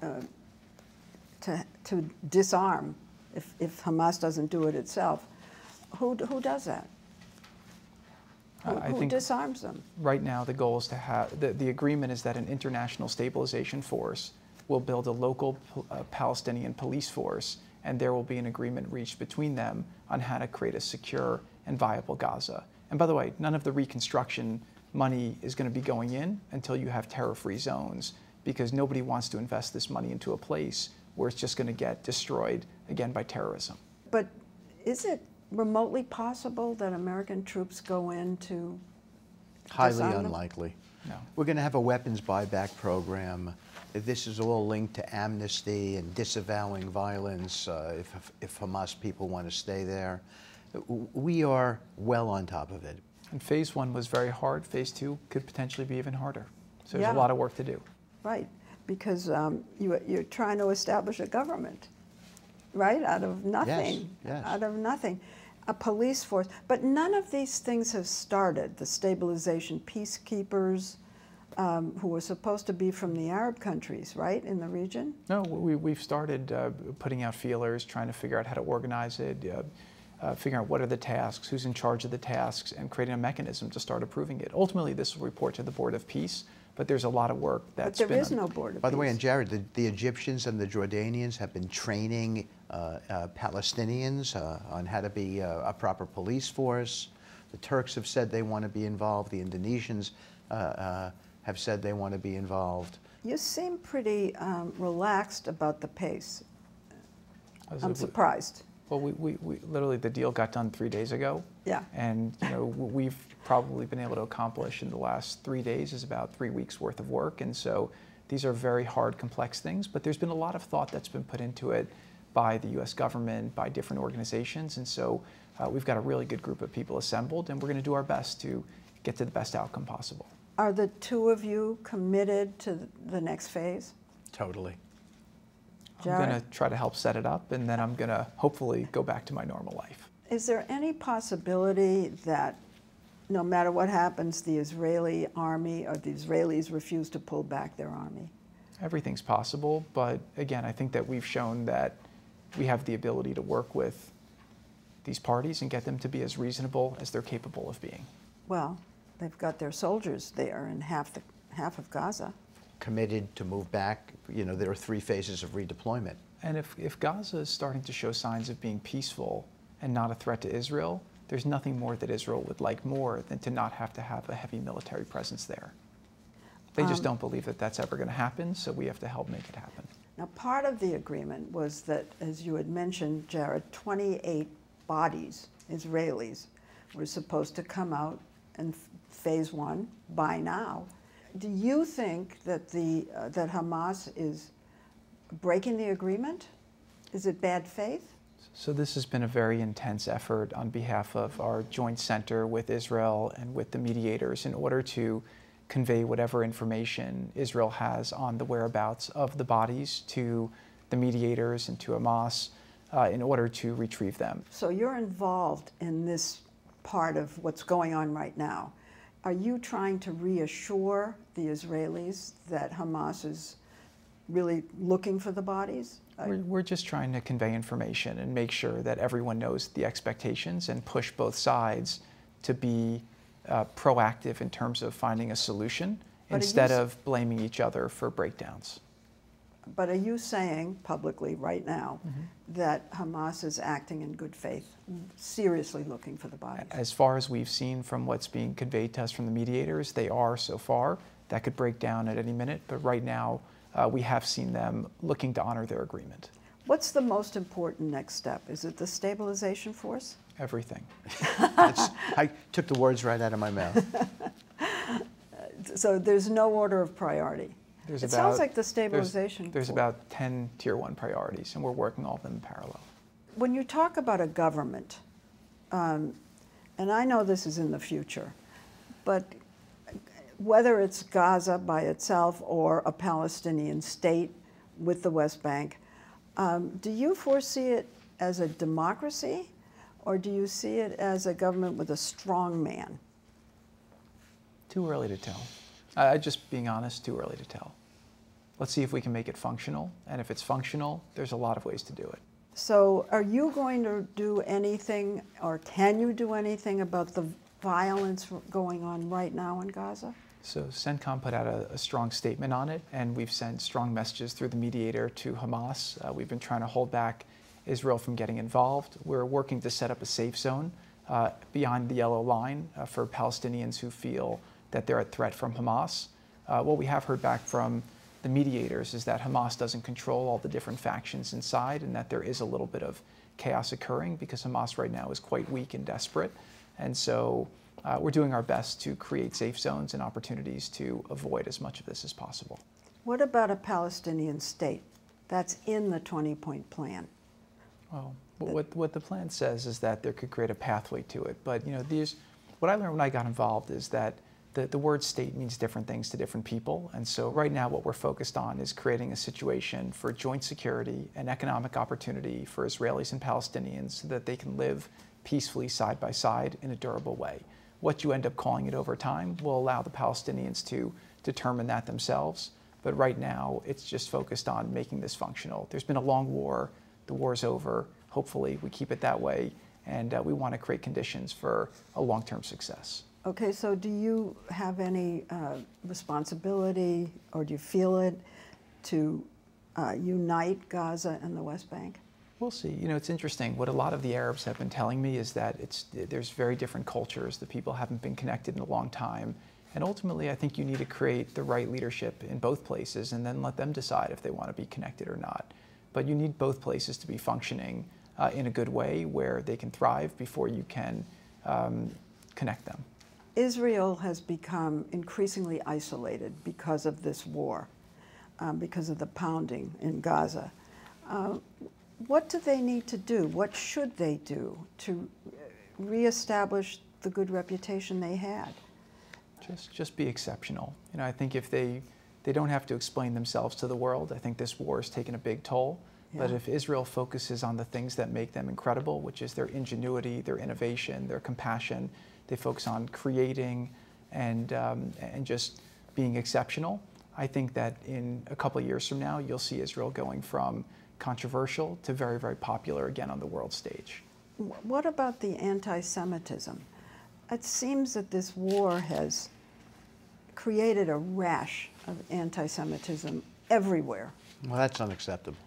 disarm, if Hamas doesn't do it itself, who does that? Who disarms them? Right now, the goal is to have, the agreement is that an international stabilization force will build a local Palestinian police force, and there will be an agreement reached between them on how to create a secure and viable Gaza. And by the way, none of the reconstruction money is going to be going in until you have terror-free zones, because nobody wants to invest this money into a place where it's just going to get destroyed again by terrorism. But is it remotely possible that American troops go in to Highly disarm them? unlikely. No. We're going to have a weapons buyback program. This is all linked to amnesty and disavowing violence if Hamas people want to stay there. We are well on top of it. And phase one was very hard. Phase two could potentially be even harder. So there's Yeah. a lot of work to do. Right, because you're trying to establish a government, right, out of nothing. Yes. Out of nothing. A police force. But none of these things have started. The stabilization peacekeepers, who were supposed to be from the Arab countries, right, in the region? No, we've started putting out feelers, trying to figure out how to organize it, figuring out what are the tasks, who's in charge of the tasks, and creating a mechanism to start approving it. Ultimately, this will report to the Board of Peace, but there's a lot of work that's But there is no Board of Peace. By the way, and Jared, the Egyptians and the Jordanians have been training Palestinians on how to be a proper police force. The Turks have said they want to be involved. The Indonesians have said they want to be involved. You seem pretty relaxed about the pace. I'm surprised. Well, we literally, the deal got done 3 days ago. Yeah. And we've probably been able to accomplish in the last 3 days is about 3 weeks worth of work. And so these are very hard, complex things, but there's been a lot of thought that's been put into it by the U.S. government, by different organizations. And so we've got a really good group of people assembled, and we're going to do our best to get to the best outcome possible. Are the two of you committed to the next phase? Totally. Jared? I'm going to try to help set it up, and then I'm going to hopefully go back to my normal life. Is there any possibility that no matter what happens, the Israeli army or the Israelis refuse to pull back their army? Everything's possible, but again, I think that we've shown that we have the ability to work with these parties and get them to be as reasonable as they're capable of being. Well, they've got their soldiers there in half of Gaza. Committed to move back. You know, there are 3 phases of redeployment. And if Gaza is starting to show signs of being peaceful and not a threat to Israel, there's nothing more that Israel would like more than to not have to have a heavy military presence there. They just don't believe that that's ever going to happen, so we have to help make it happen. Now, part of the agreement was that, as you had mentioned, Jared, 28 bodies, Israelis, were supposed to come out in phase 1 by now. Do you think that that Hamas is breaking the agreement? Is it bad faith? So this has been a very intense effort on behalf of our joint center with Israel and with the mediators in order to convey whatever information Israel has on the whereabouts of the bodies to the mediators and to Hamas in order to retrieve them. So you're involved in this part of what's going on right now. Are you trying to reassure the Israelis that Hamas is really looking for the bodies? We're just trying to convey information and make sure that everyone knows the expectations and push both sides to be proactive in terms of finding a solution instead of blaming each other for breakdowns. But are you saying publicly right now that Hamas is acting in good faith, seriously looking for the bodies? As far as we've seen from what's being conveyed to us from the mediators, they are so far. That could break down at any minute, but right now we have seen them looking to honor their agreement. What's the most important next step? Is it the stabilization force? Everything. I took the words right out of my mouth. So there's no order of priority. Sounds like the stabilization There's about 10 Tier 1 priorities, and we're working all of them in parallel. When you talk about a government, and I know this is in the future, but whether it's Gaza by itself or a Palestinian state with the West Bank, do you foresee it as a democracy, or do you see it as a government with a strong man? Too early to tell. Just being honest, too early to tell. Let's see if we can make it functional, and if it's functional, there's a lot of ways to do it. So are you going to do anything, or can you do anything about the violence going on right now in Gaza? So CENTCOM put out a strong statement on it, and we've sent strong messages through the mediator to Hamas. We've been trying to hold back Israel from getting involved. We're working to set up a safe zone beyond the yellow line for Palestinians who feel that they're at threat from Hamas. What we have heard back from the mediators is that Hamas doesn't control all the different factions inside, and that there is a little bit of chaos occurring because Hamas right now is quite weak and desperate. And so we're doing our best to create safe zones and opportunities to avoid as much of this as possible. What about a Palestinian state? That's in the 20-point plan. Well, what the plan says is that there could create a pathway to it. But what I learned when I got involved is that the word state means different things to different people. And so right now what we're focused on is creating a situation for joint security and economic opportunity for Israelis and Palestinians so that they can live peacefully side by side in a durable way. What you end up calling it over time will allow the Palestinians to determine that themselves. But right now it's just focused on making this functional. There's been a long war. The war's over. Hopefully we keep it that way. And we want to create conditions for a long-term success. Okay, so do you have any responsibility, or do you feel it, to unite Gaza and the West Bank? We'll see. You know, it's interesting. What a lot of the Arabs have been telling me is that there's very different cultures. The people haven't been connected in a long time. And ultimately, I think you need to create the right leadership in both places and then let them decide if they want to be connected or not. But you need both places to be functioning in a good way where they can thrive before you can connect them. Israel has become increasingly isolated because of this war, because of the pounding in Gaza. What do they need to do? What should they do to reestablish the good reputation they had? Just be exceptional. You know, I think if they don't have to explain themselves to the world, I think this war has taken a big toll. Yeah. But if Israel focuses on the things that make them incredible, which is their ingenuity, their innovation, their compassion, they focus on creating and just being exceptional, I think that in a couple of years from now, you'll see Israel going from controversial to very, very popular again on the world stage. What about the anti-Semitism? It seems that this war has created a rash of anti-Semitism everywhere. Well, that's unacceptable.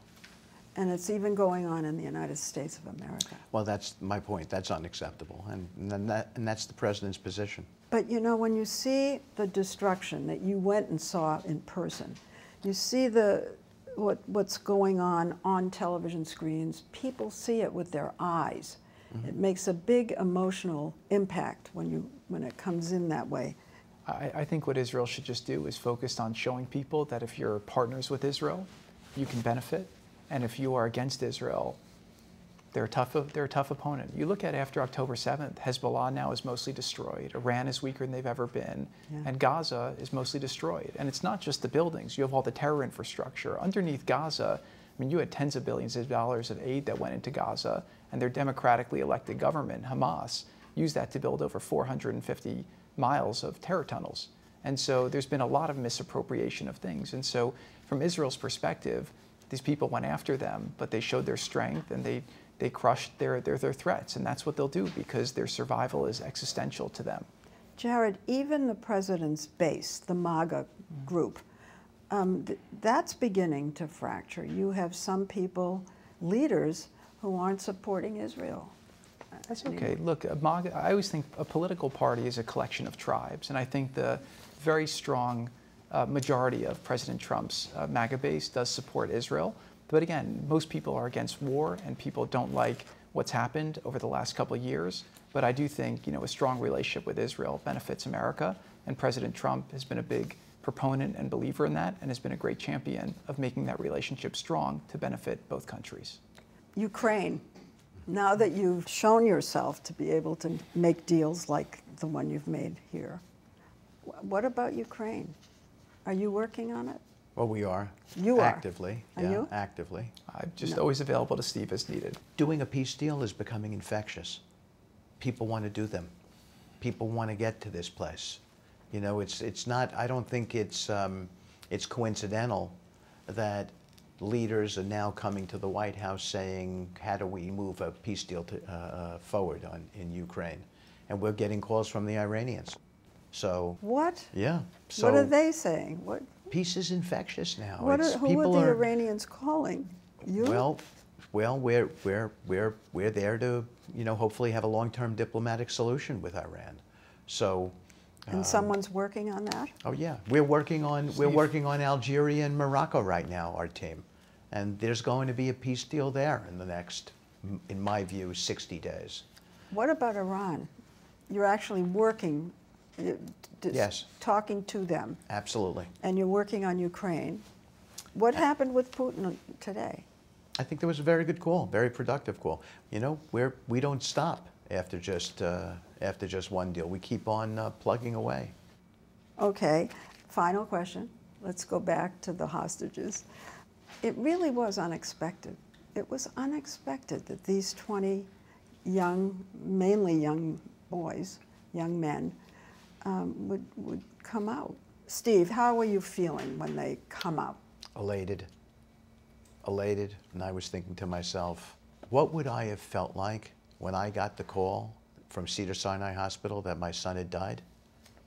And it's even going on in the United States of America. Well, that's my point. That's unacceptable. And that's the president's position. But you know, when you see the destruction that you went and saw in person, you see what's going on television screens, people see it with their eyes. Mm-hmm. It makes a big emotional impact when it comes in that way. I think what Israel should just do is focus on showing people that if you're partners with Israel, you can benefit. And if you are against Israel, they're a tough opponent. You look at after October 7th, Hezbollah now is mostly destroyed. Iran is weaker than they've ever been. Yeah. And Gaza is mostly destroyed. And it's not just the buildings. You have all the terror infrastructure. Underneath Gaza, I mean, you had tens of billions of dollars of aid that went into Gaza, and their democratically elected government, Hamas, used that to build over 450 miles of terror tunnels. And so there's been a lot of misappropriation of things. And so from Israel's perspective, these people went after them, but they showed their strength and they crushed their threats. And that's what they'll do because their survival is existential to them. Jared, even the president's base, the MAGA group, that's beginning to fracture. You have some people, leaders, who aren't supporting Israel. That's okay. Look, MAGA, I always think a political party is a collection of tribes. And I think the very strong majority of President Trump's MAGA base does support Israel. But again, most people are against war and people don't like what's happened over the last couple of years. But I do think, you know, a strong relationship with Israel benefits America. And President Trump has been a big proponent and believer in that and has been a great champion of making that relationship strong to benefit both countries. Ukraine. Now that you've shown yourself to be able to make deals like the one you've made here, what about Ukraine? Are you working on it? Well, we are. You are? Actively. Are yeah, you? Actively. I'm just always available to Steve as needed. Doing a peace deal is becoming infectious. People want to do them. People want to get to this place. You know, it's not, I don't think it's coincidental that leaders are now coming to the White House saying, how do we move a peace deal forward in Ukraine? And we're getting calls from the Iranians. So what? Yeah. So what are they saying? What? Peace is infectious now. Who are the Iranians calling? You? Well, we're there to, you know, hopefully have a long-term diplomatic solution with Iran. So. And someone's working on that? Oh yeah, we're working on Algeria and Morocco right now, our team, and there's going to be a peace deal there in the next, in my view, 60 days. What about Iran? You're actually working. Yes. Talking to them. Absolutely. And you're working on Ukraine. What happened with Putin today? I think there was a very good call, very productive call. You know, we don't stop after just one deal. We keep on plugging away. Okay. Final question. Let's go back to the hostages. It really was unexpected. It was unexpected that these 20 mainly young boys, young men, would come out. Steve, how were you feeling when they come out? Elated. Elated, and I was thinking to myself, what would I have felt like when I got the call from Cedars-Sinai Hospital that my son had died?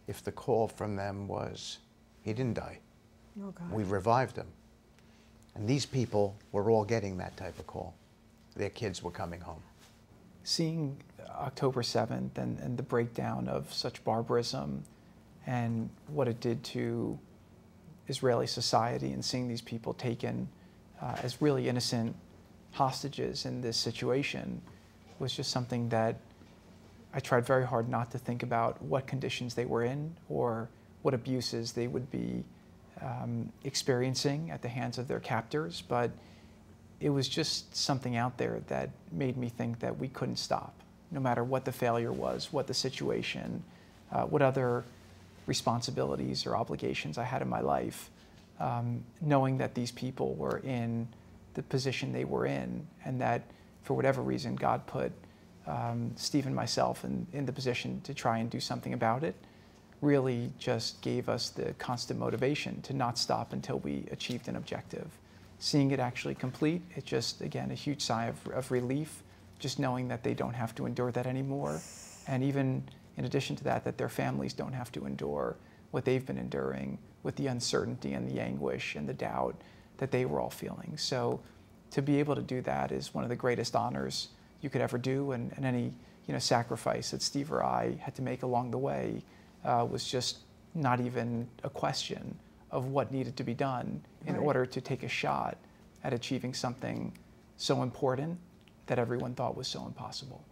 If the call from them was, he didn't die. Oh, God. We revived him. And these people were all getting that type of call. their kids were coming home. Seeing October 7th and the breakdown of such barbarism and what it did to Israeli society, and seeing these people taken as really innocent hostages in this situation was just something that I tried very hard not to think about what conditions they were in or what abuses they would be experiencing at the hands of their captors, but it was just something out there that made me think that we couldn't stop, no matter what the failure was, what the situation, what other responsibilities or obligations I had in my life, knowing that these people were in the position they were in, and that for whatever reason God put Steve and myself in the position to try and do something about it, really just gave us the constant motivation to not stop until we achieved an objective. Seeing it actually complete, it just, again, a huge sigh of relief, just knowing that they don't have to endure that anymore. And even in addition to that, that their families don't have to endure what they've been enduring with the uncertainty and the anguish and the doubt that they were all feeling. So to be able to do that is one of the greatest honors you could ever do, and any sacrifice that Steve or I had to make along the way was just not even a question of what needed to be done in order to take a shot at achieving something so important that everyone thought was so impossible.